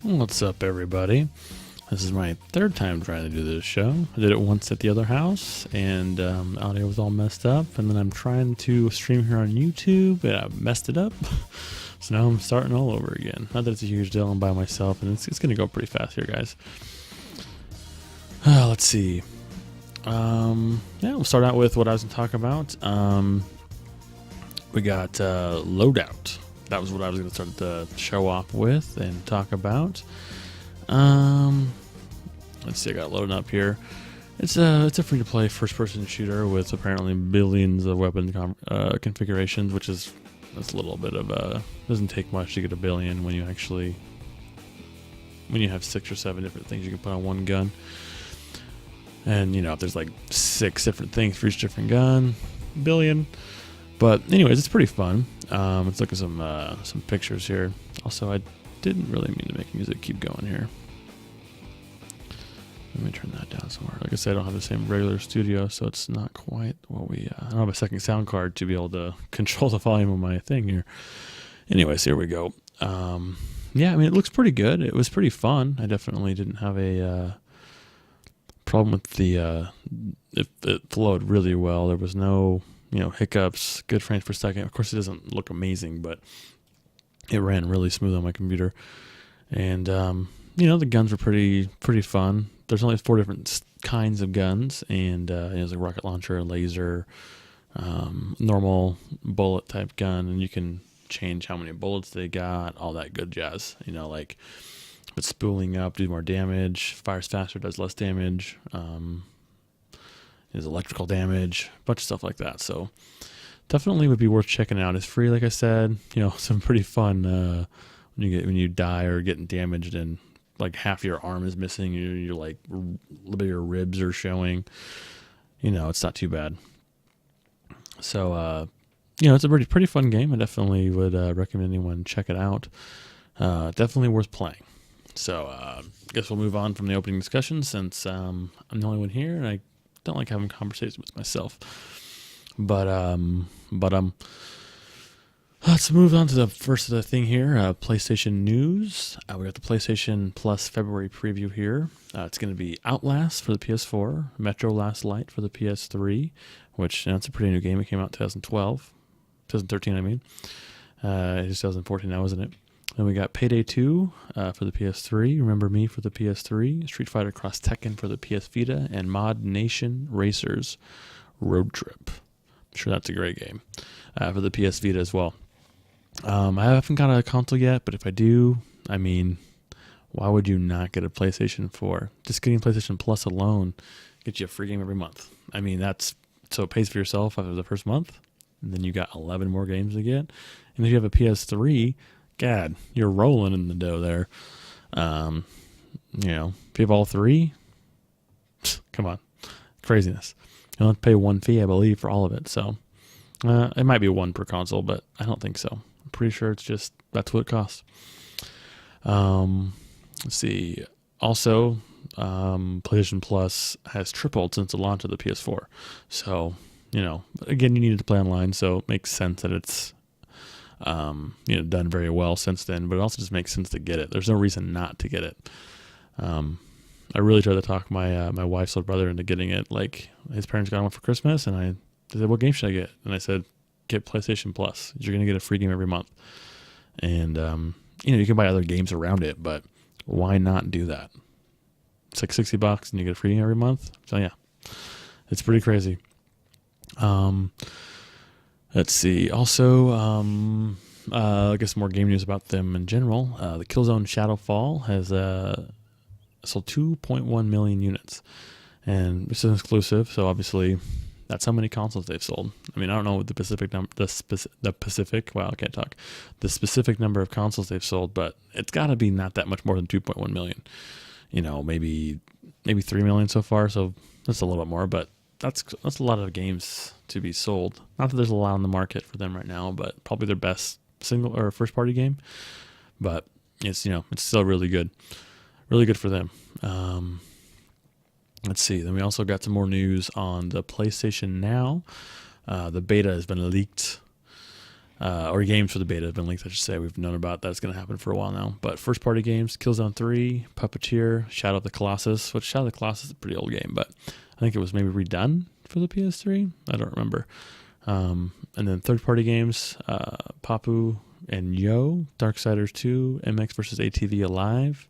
What's up, everybody? This is my third time trying to do this show. I did it once at the other house, and the audio was all messed up. And then I'm trying to stream here on YouTube, and I messed it up. So now I'm starting all over again. Not that it's a huge deal. I'm by myself, and it's going to go pretty fast here, guys. Let's see. We'll start out with what I was going to talk about. We got Loadout. That was what I was going to start the show off with and talk about. Let's see, I got loading up here. It's a free-to-play first-person shooter with apparently billions of weapon configurations, which is that's a little bit of doesn't take much to get a billion when you have 6 or 7 different things you can put on one gun. And if there's like 6 different things for each different gun, billion. But anyways, it's pretty fun. Let's look at some pictures here. Also, I didn't really mean to make music keep going here. Let me turn that down somewhere. Like I said, I don't have the same regular studio, so it's not quite what we... I don't have a second sound card to be able to control the volume of my thing here. Anyways, here we go. It looks pretty good. It was pretty fun. I definitely didn't have a problem with the... it flowed really well. There was no... hiccups, good frames per second. Of course, it doesn't look amazing, but it ran really smooth on my computer. And, the guns were pretty fun. There's only 4 different kinds of guns, and there's a rocket launcher, a laser, normal bullet type gun, and you can change how many bullets they got, all that good jazz. Like if it's spooling up, do more damage, fires faster, does less damage. There's electrical damage, a bunch of stuff like that. So definitely would be worth checking out. It's free, like I said. Some pretty fun when you die or getting damaged and like half your arm is missing. You're like a little bit of your ribs are showing. It's not too bad. So it's a pretty fun game. I definitely would recommend anyone check it out. Definitely worth playing. So I guess we'll move on from the opening discussion since I'm the only one here and I don't like having conversations with myself. But let's move on to the first of the thing here. PlayStation news. We got the PlayStation Plus February preview here. It's going to be Outlast for the PS4, Metro Last Light for the PS3, which that's a pretty new game. It came out in 2013. I mean, it's 2014 now, isn't it? Then we got Payday 2 for the PS3, Remember Me for the PS3, Street Fighter Cross Tekken for the PS Vita, and Mod Nation Racers Road Trip. I'm sure that's a great game for the PS Vita as well. I haven't got a console yet, but if I do, why would you not get a PlayStation 4? Just getting PlayStation Plus alone gets you a free game every month. So it pays for yourself after the first month, and then you got 11 more games to get. And if you have a PS3... God, you're rolling in the dough there. If you have all 3, come on, craziness. You don't have to pay one fee, I believe, for all of it. So it might be 1 per console, but I don't think so. I'm pretty sure it's just that's what it costs. Let's see. Also, PlayStation Plus has tripled since the launch of the PS4. So, again, you needed to play online, so it makes sense that it's done very well since then, but it also just makes sense to get it. There's no reason not to get it. I really tried to talk my wife's little brother into getting it. Like his parents got one for Christmas, and they said, "What game should I get?" And I said, "Get PlayStation Plus. You're gonna get a free game every month." And you can buy other games around it, but why not do that? It's like $60 and you get a free game every month. So yeah, it's pretty crazy. Let's see. Also, I guess more game news about them in general. The Killzone Shadowfall has sold 2.1 million units, and this is exclusive. So obviously, that's how many consoles they've sold. I don't know what the specific number of consoles they've sold, but it's got to be not that much more than 2.1 million. Maybe 3 million so far. So that's a little bit more, but that's a lot of games to be sold. Not that there's a lot on the market for them right now, but probably their best single or first party game. But it's it's still really good for them. Let's see. Then we also got some more news on the PlayStation Now. The beta has been leaked. or games for the beta have been leaked, I should say. We've known about that's going to happen for a while now. But first-party games, Killzone 3, Puppeteer, Shadow of the Colossus, which Shadow of the Colossus is a pretty old game, but I think it was maybe redone for the PS3. I don't remember. And then third-party games, Papu and Yo, Darksiders 2, MX vs. ATV Alive,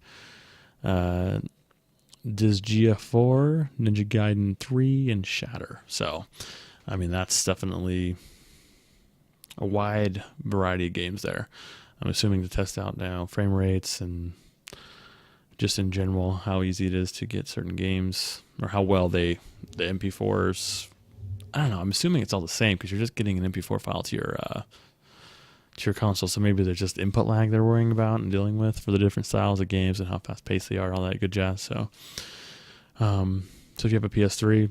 Disgaea 4, Ninja Gaiden 3, and Shatter. So, I mean, that's definitely a wide variety of games there. I'm assuming to test out now frame rates and just in general how easy it is to get certain games, or how well the MP4s. I don't know. I'm assuming it's all the same because you're just getting an MP4 file to your console. So maybe there's just input lag they're worrying about and dealing with for the different styles of games and how fast paced they are, all that good jazz. So, if you have a PS3,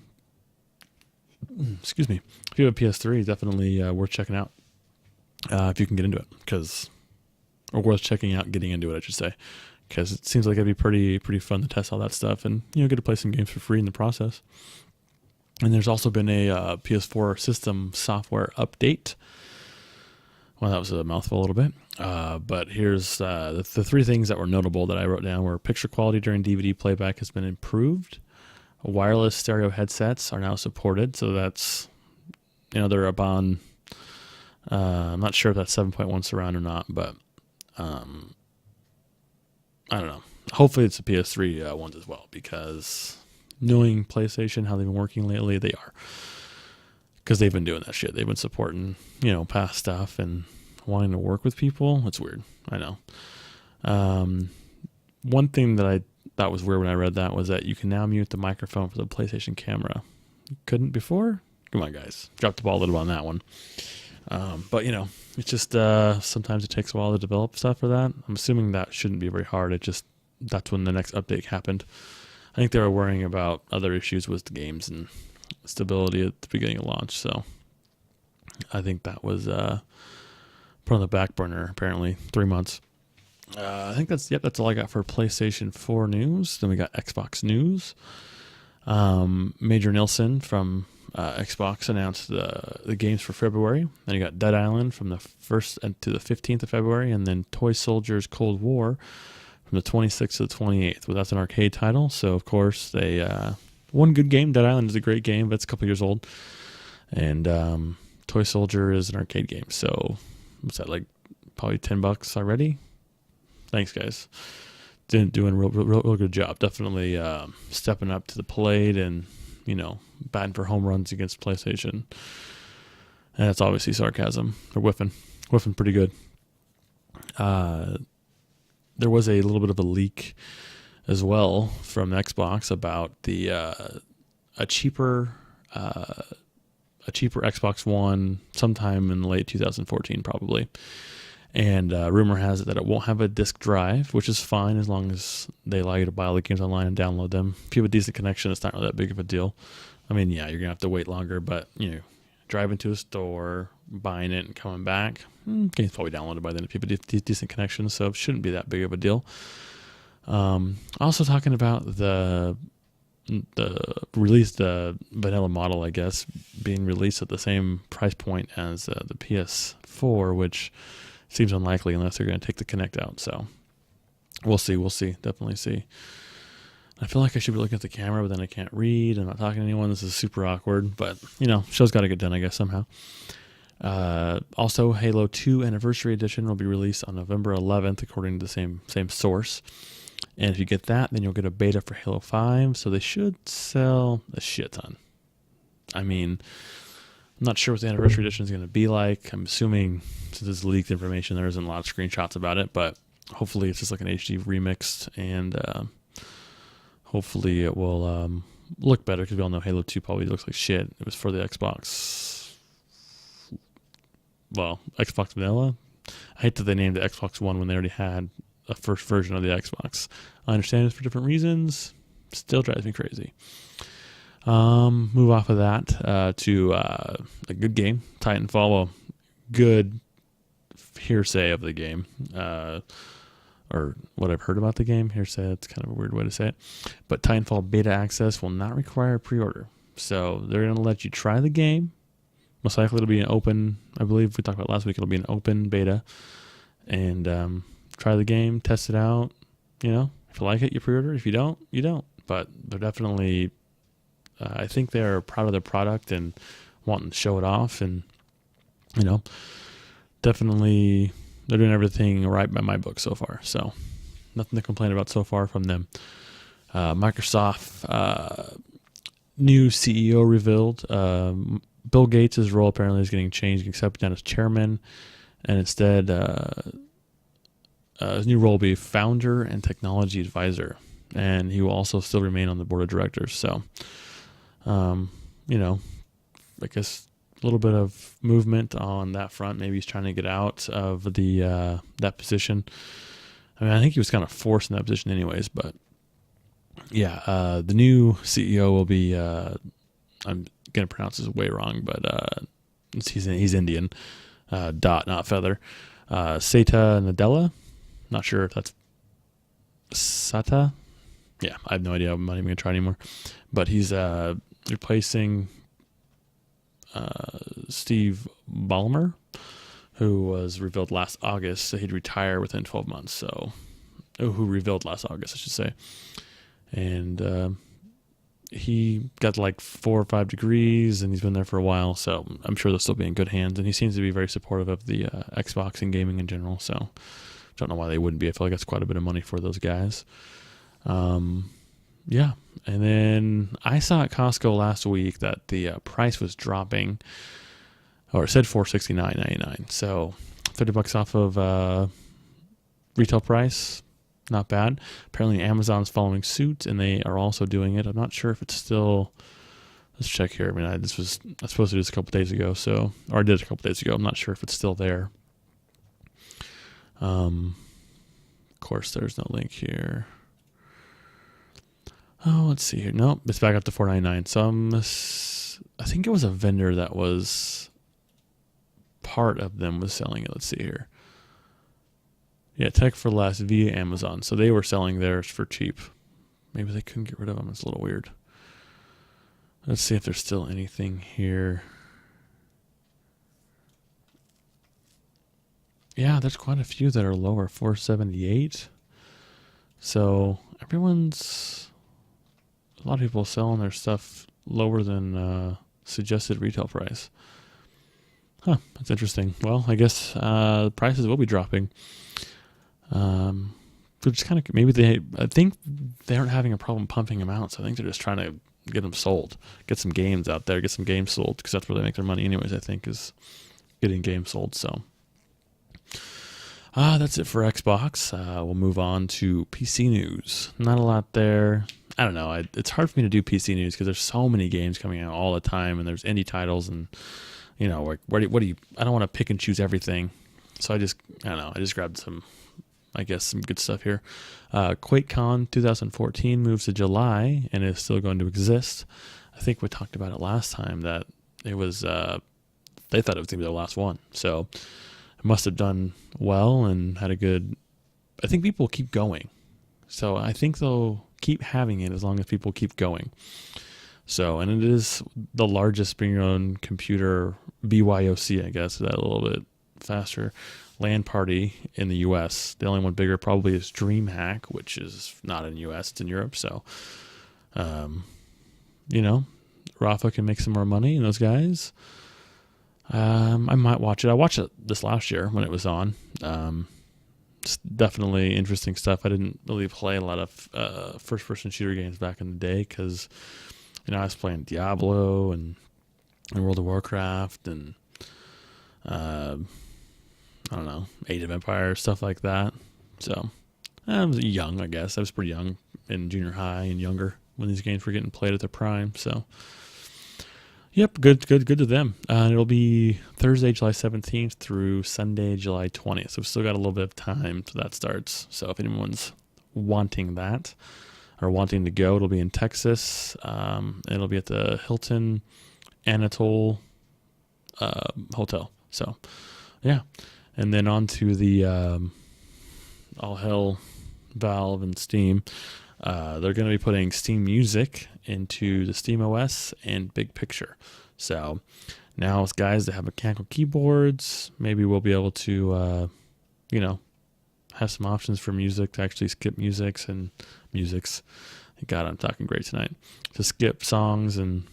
excuse me, if you have a PS3, definitely worth checking out if you can get into it, or worth checking out getting into it, I should say, because it seems like it'd be pretty fun to test all that stuff and get to play some games for free in the process. And there's also been a PS4 system software update. Well, that was a mouthful a little bit. But here's the three things that were notable that I wrote down were picture quality during DVD playback has been improved. Wireless stereo headsets are now supported. So that's, they're up on, I'm not sure if that's 7.1 surround or not, but I don't know. Hopefully it's the PS3 ones as well, because knowing PlayStation, how they've been working lately, they are. Because they've been doing that shit. They've been supporting, past stuff and wanting to work with people. It's weird. I know. One thing that I thought was weird when I read that was that you can now mute the microphone for the PlayStation camera. You couldn't before? Come on, guys. Dropped the ball a little on that one. But, it's just sometimes it takes a while to develop stuff for that. I'm assuming that shouldn't be very hard. That's when the next update happened. I think they were worrying about other issues with the games and stability at the beginning of launch. So I think that was put on the back burner, apparently, 3 months. I think that's all I got for PlayStation 4 news. Then we got Xbox news. Major Nilsson from Xbox announced the games for February. Then you got Dead Island from the 1st to the 15th of February, and then Toy Soldiers Cold War from the 26th to the 28th. Well, that's an arcade title, so of course they one good game. Dead Island is a great game, but it's a couple years old, and Toy Soldier is an arcade game. So what's that, like probably $10 already? Thanks, guys. Doing a real good job. Definitely stepping up to the plate and batting for home runs against PlayStation. And that's obviously sarcasm. They're whiffing pretty good. There was a little bit of a leak as well from Xbox about the a cheaper Xbox One sometime in late 2014 probably. And rumor has it that it won't have a disc drive, which is fine as long as they allow you to buy all the games online and download them. If you have a decent connection, it's not really that big of a deal. I mean, yeah, you're going to have to wait longer, but, driving to a store, buying it, and coming back, game's probably downloaded by then if you have a decent connection, so it shouldn't be that big of a deal. Also talking about the vanilla model, I guess, being released at the same price point as the PS4, which seems unlikely unless they're going to take the Kinect out. So we'll see. Definitely see. I feel like I should be looking at the camera, but then I can't read. I'm not talking to anyone. This is super awkward, but show's got to get done, I guess, somehow. Also, Halo 2 Anniversary Edition will be released on November 11th, according to the same source. And if you get that, then you'll get a beta for Halo 5. So they should sell a shit ton. I mean, I'm not sure what the Anniversary Edition is going to be like. I'm assuming, since it's leaked information, there isn't a lot of screenshots about it. But hopefully it's just like an HD remixed. And hopefully it will look better, because we all know Halo 2 probably looks like shit. It was for the Xbox Vanilla. I hate that they named the Xbox One when they already had a first version of the Xbox. I understand it's for different reasons. Still drives me crazy. Move off of that to a good game, Titanfall. Well, good hearsay of the game, or what I've heard about the game. Hearsay, it's kind of a weird way to say it. But Titanfall beta access will not require pre-order. So they're going to let you try the game, most likely it'll be an open, I believe we talked about last week, it'll be an open beta. And try the game, test it out. You know, if you like it, you pre-order. If you don't, you don't. But they're definitely, I think they're proud of their product and wanting to show it off. And, you know, definitely they're doing everything right by my book so far. So nothing to complain about so far from them. Microsoft new CEO revealed. Bill Gates' role apparently is getting changed, accepted down as chairman, and instead his new role will be founder and technology advisor, and he will also still remain on the board of directors. So, you know, I guess a little bit of movement on that front. Maybe he's trying to get out of the that position. I mean, I think he was kind of forced in that position anyways, but yeah, the new CEO will be, I'm going to pronounce this way wrong, but he's Indian, dot, not feather, Satya Nadella. Not sure if that's Sata. Yeah, I have no idea. I'm not even going to try anymore. But he's replacing Steve Ballmer, who was revealed last August. So he'd retire within 12 months. So, who revealed last August, I should say. And he got like 4 or 5 degrees, and he's been there for a while. So I'm sure they'll still be in good hands. And he seems to be very supportive of the Xbox and gaming in general. So don't know why they wouldn't be. I feel like that's quite a bit of money for those guys. Yeah. And then I saw at Costco last week that the price was dropping, or it said $469.99. So $30 off of retail price. Not bad. Apparently Amazon's following suit, and they are also doing it. I'm not sure if it's still. Let's check here. I mean, I was supposed to do this a couple days ago, or I did it a couple days ago. I'm not sure if it's still there. Of course, there's no link here. Oh, let's see here. Nope, it's back up to $4.99. So I think it was a vendor that was part of them was selling it. Let's see here. Yeah, Tech for Less via Amazon. So they were selling theirs for cheap. Maybe they couldn't get rid of them. It's a little weird. Let's see if there's still anything here. Yeah, there's quite a few that are lower, $478. So a lot of people selling their stuff lower than suggested retail price. Huh, that's interesting. Well, I guess prices will be dropping. Which kind of I think they aren't having a problem pumping them out. So I think they're just trying to get them sold, get some games out there, get some games sold, because that's where they make their money anyways, I think, is getting games sold. So that's it for Xbox. We'll move on to PC news. Not a lot there. I don't know. It's hard for me to do PC news because there's so many games coming out all the time, and there's indie titles, and you know, like what do you? I don't want to pick and choose everything, so I don't know. I just grabbed some good stuff here. QuakeCon 2014 moves to July and is still going to exist. I think we talked about it last time that it was. They thought it was going to be their last one, so it must have done well and had a good. I think people keep going, so I think they'll keep having it as long as people keep going. So, and it is the largest bring your own computer BYOC, I guess, that a little bit faster LAN party in the US. The only one bigger probably is DreamHack, which is not in the US, it's in Europe. So, you know, Rafa can make some more money, and those guys. I might watch it. I watched it this last year when it was on. It's definitely interesting stuff. I didn't really play a lot of first-person shooter games back in the day because, you know, I was playing Diablo and World of Warcraft and I don't know, Age of Empires, stuff like that. So I was young, I guess. I was pretty young in junior high and younger when these games were getting played at their prime. So, yep, good to them. It'll be Thursday, July 17th through Sunday, July 20th. So we've still got a little bit of time till that starts. So if anyone's wanting that or wanting to go, it'll be in Texas. It'll be at the Hilton Anatole Hotel. So, yeah. And then on to the all hell Valve and Steam. They're going to be putting Steam Music into the Steam OS and Big Picture. So Now, as guys that have mechanical keyboards, maybe we'll be able to, have some options for music to actually skip musics. God, I'm talking great tonight. To skip songs and,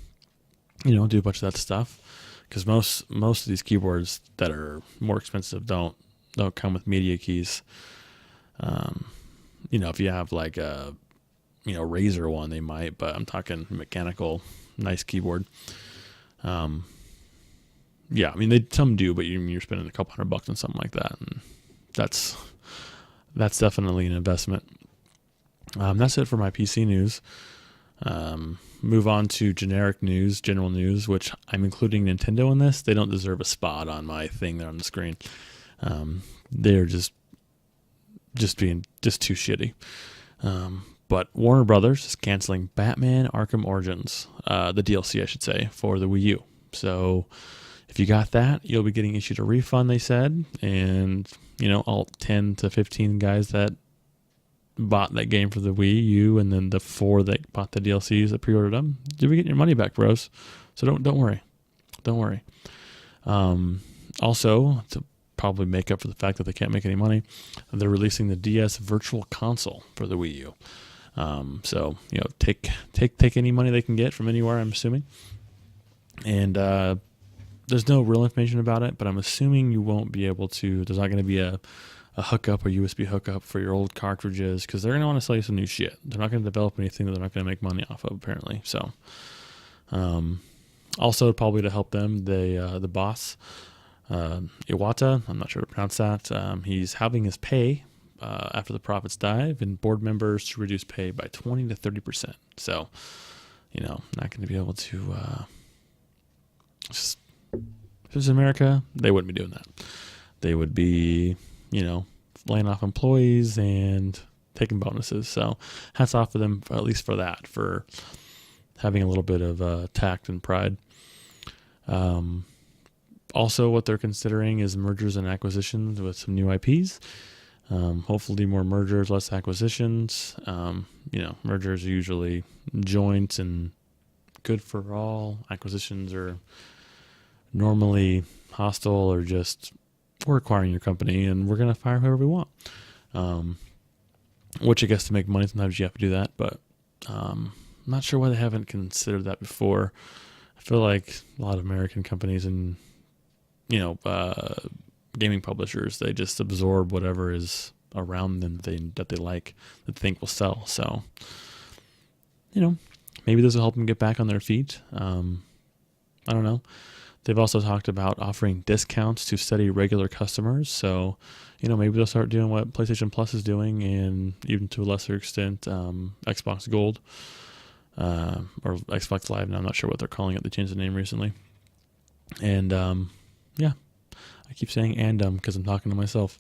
do a bunch of that stuff. Because most of these keyboards that are more expensive don't come with media keys. If you have like a, Razer one, they might, but I'm talking mechanical, nice keyboard. Yeah, I mean, some do, but you're spending a couple $100 on something like that, and that's definitely an investment. That's it for my PC news. Move on to general news, which I'm including Nintendo in this. They don't deserve a spot on my thing there on the screen. They're just being just too shitty. But Warner Brothers is canceling Batman Arkham Origins, the DLC, I should say, for the Wii U. So if you got that, you'll be getting issued a refund, they said. And, all 10 to 15 guys that bought that game for the Wii U, and then the 4 that bought the DLCs that pre-ordered them, you'll be getting your money back, bros. So don't worry. Don't worry. Also, to probably make up for the fact that they can't make any money, they're releasing the DS Virtual Console for the Wii U. So, take any money they can get from anywhere, I'm assuming. And there's no real information about it, but I'm assuming you won't be able to. There's not going to be a hookup or USB hookup for your old cartridges, because they're going to want to sell you some new shit. They're not going to develop anything that they're not going to make money off of, apparently. So, also probably to help them, the boss, Iwata, I'm not sure how to pronounce that. He's halving his pay after the profits dive, and board members to reduce pay by 20 to 30%. So, not going to be able to. Just, if it was America, they wouldn't be doing that. They would be, laying off employees and taking bonuses. So hats off to them, at least for that, for having a little bit of tact and pride. Also, what they're considering is mergers and acquisitions with some new IPs. Hopefully more mergers, less acquisitions. Mergers are usually joint and good for all. Acquisitions are normally hostile, or just, we're acquiring your company and we're going to fire whoever we want. Which I guess to make money, sometimes you have to do that, but I'm not sure why they haven't considered that before. I feel like a lot of American companies and, gaming publishers, they just absorb whatever is around them that they like, that they think will sell. So, maybe this will help them get back on their feet. I don't know. They've also talked about offering discounts to steady regular customers. So, maybe they'll start doing what PlayStation Plus is doing, and even to a lesser extent, Xbox Gold, or Xbox Live. Now I'm not sure what they're calling it. They changed the name recently. And, I keep saying because I'm talking to myself.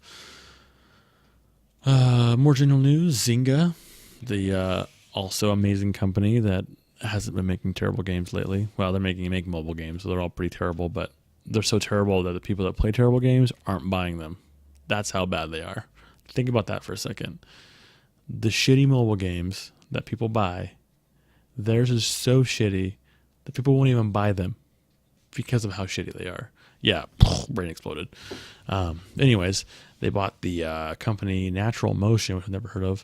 More general news, Zynga, the also amazing company that hasn't been making terrible games lately. Well, they're making mobile games, so they're all pretty terrible, but they're so terrible that the people that play terrible games aren't buying them. That's how bad they are. Think about that for a second. The shitty mobile games that people buy, theirs is so shitty that people won't even buy them because of how shitty they are. Yeah, brain exploded. Anyways, they bought the company Natural Motion, which I've never heard of,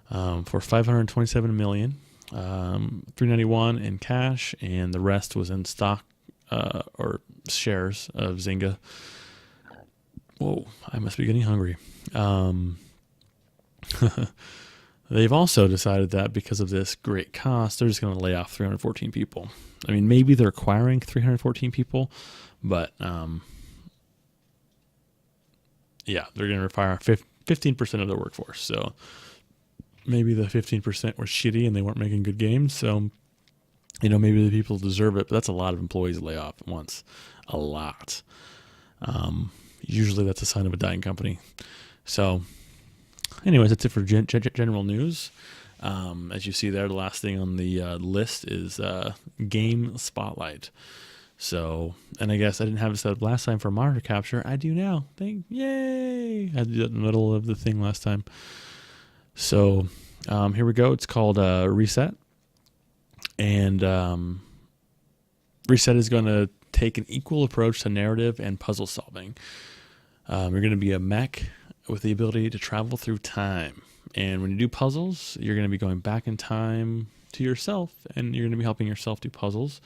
for $527 million. $391 in cash, and the rest was in stock or shares of Zynga. Whoa, I must be getting hungry. They've also decided that because of this great cost, they're just going to lay off 314 people. I mean, maybe they're acquiring 314 people, but they're going to fire 15% of their workforce. So maybe the 15% were shitty and they weren't making good games. So, maybe the people deserve it, but that's a lot of employees to lay off at once. A lot. Usually that's a sign of a dying company. So, anyways, that's it for general news. As you see there, the last thing on the list is Game Spotlight. So, and I guess I didn't have it set up last time for monitor capture. I do now. Yay! I had to do that in the middle of the thing last time. So, here we go. It's called Reset. And Reset is going to take an equal approach to narrative and puzzle solving. You're going to be a mech with the ability to travel through time. And when you do puzzles, you're going to be going back in time to yourself, and you're going to be helping yourself do puzzles.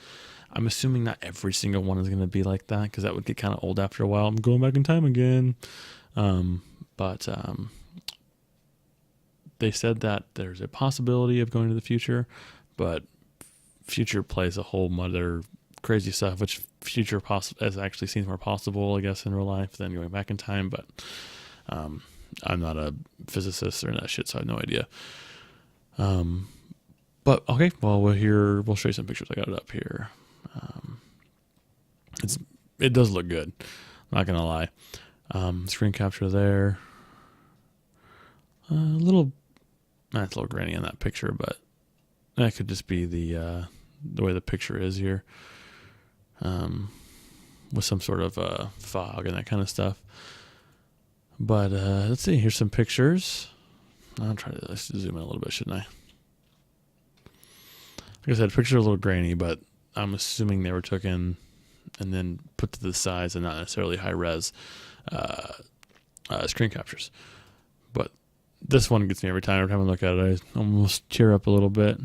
I'm assuming not every single one is going to be like that, because that would get kind of old after a while. I'm going back in time again. But they said that there's a possibility of going to the future, but future plays a whole other crazy stuff, which future actually seems more possible, I guess, in real life than going back in time. But I'm not a physicist or that shit, so I have no idea. But okay, well, we'll show you some pictures. I got it up here. It does look good. I'm not gonna lie. Screen capture there. It's a little grainy in that picture, but that could just be the way the picture is here, with some sort of fog and that kind of stuff. But let's see. Here's some pictures. I'll try to zoom in a little bit, shouldn't I? Like I said, pictures are a little grainy, but I'm assuming they were taken and then put to the sides and not necessarily high res screen captures. But this one gets me every time. Every time I look at it, I almost tear up a little bit.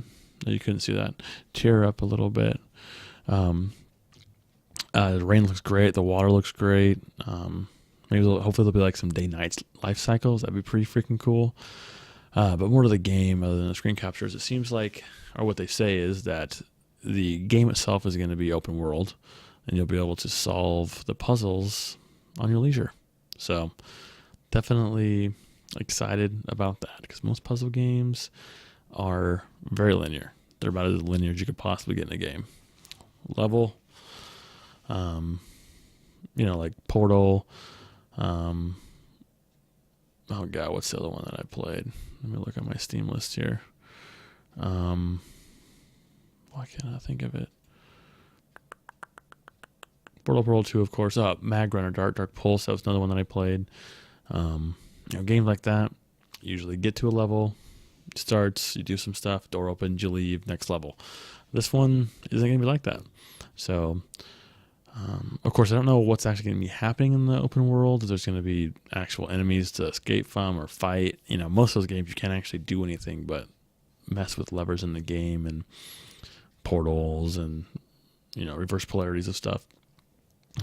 You couldn't see that. Tear up a little bit. The rain looks great. The water looks great. Hopefully there'll be like some day-night life cycles. That'd be pretty freaking cool. But more to the game other than the screen captures, it seems like, or what they say is that the game itself is going to be open world, and you'll be able to solve the puzzles on your leisure. So definitely excited about that, because most puzzle games are very linear. They're about as linear as you could possibly get in a game. Level, like Portal. Oh God, what's the other one that I played? Let me look at my Steam list here. Why can't I think of it? Portal 2, of course. Mag Runner, Dark Pulse. That was another one that I played. Games like that, you usually get to a level, starts, you do some stuff, door opens, you leave, next level. This one isn't going to be like that. So, of course, I don't know what's actually going to be happening in the open world. If there's going to be actual enemies to escape from or fight. Most of those games you can't actually do anything but mess with levers in the game and portals and, reverse polarities of stuff.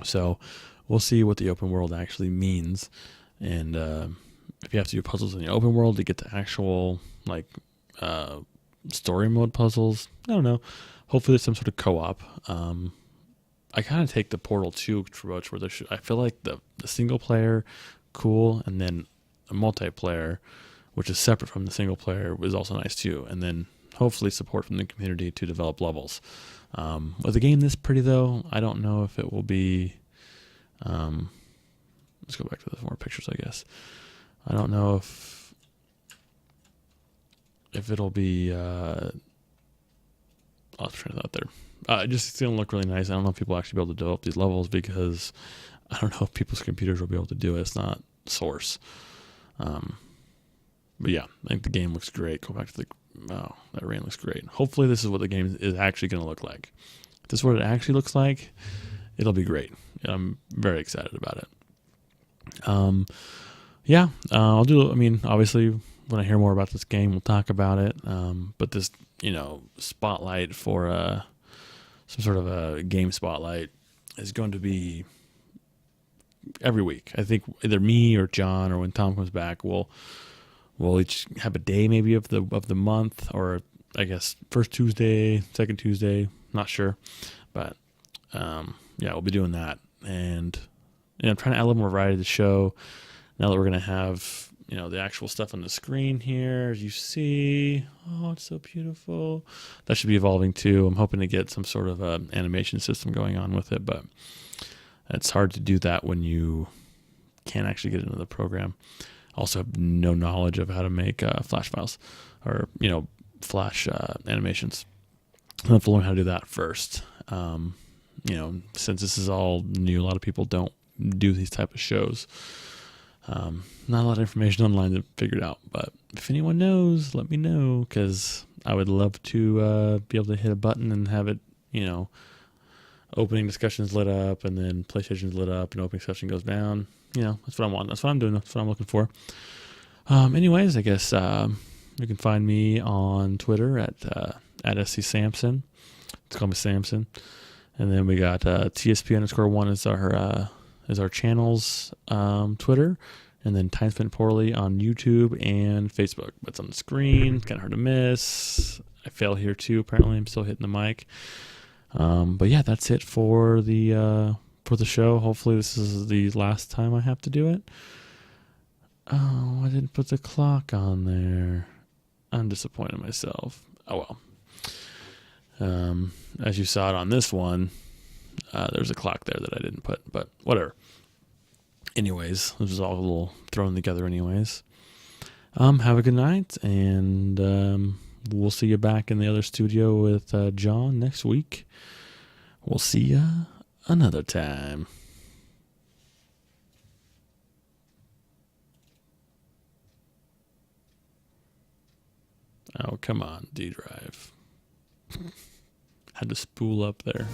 So we'll see what the open world actually means. And if you have to do puzzles in the open world to get to actual, story mode puzzles, I don't know. Hopefully there's some sort of co-op. I kind of take the Portal 2 approach where I feel like the single player, cool, and then a multiplayer, which is separate from the single player, is also nice too. And then hopefully support from the community to develop levels. With a game this pretty though, I don't know if it will be. Let's go back to the more pictures, I guess. I don't know if it'll be. I'll try it out there. It's going to look really nice. I don't know if people will actually be able to develop these levels, because I don't know if people's computers will be able to do it. It's not Source. But yeah, I think the game looks great. Go back to that rain looks great. Hopefully this is what the game is actually going to look like. If this is what it actually looks like, it'll be great. I'm very excited about it. I'll do, obviously when I hear more about this game, we'll talk about it. But this, spotlight for some sort of a game spotlight is going to be every week. I think either me or John, or when Tom comes back, we'll each have a day maybe of the month, or I guess first Tuesday, second Tuesday, not sure. But we'll be doing that. And I'm trying to add a little more variety to the show now that we're going to have the actual stuff on the screen here, as you see. Oh, it's so beautiful. That should be evolving too. I'm hoping to get some sort of animation system going on with it, but it's hard to do that when you can't actually get into the program. Also have no knowledge of how to make Flash files or, Flash animations. I have to learn how to do that first. Since this is all new, a lot of people don't do these type of shows. Not a lot of information online to figure it out, but if anyone knows, let me know, because I would love to be able to hit a button and have it, opening discussion's lit up, and then PlayStation's lit up, and opening discussion goes down. That's what I want. That's what I'm doing. That's what I'm looking for. Anyways, I guess you can find me on Twitter at SC Samson. It's called me Samson. And then we got TSP_1 is our channel's Twitter. And then Time Spent Poorly on YouTube and Facebook. But it's on the screen. It's kind of hard to miss. I fail here too. Apparently, I'm still hitting the mic. But yeah, that's it for the show. Hopefully, this is the last time I have to do it. Oh, I didn't put the clock on there. I'm disappointed in myself. Oh well. As you saw it on this one, there's a clock there that I didn't put, but whatever. Anyways, this is all a little thrown together anyways. Have a good night, and we'll see you back in the other studio with John next week. We'll see you another time. Oh, come on, D-Drive. Had to spool up there.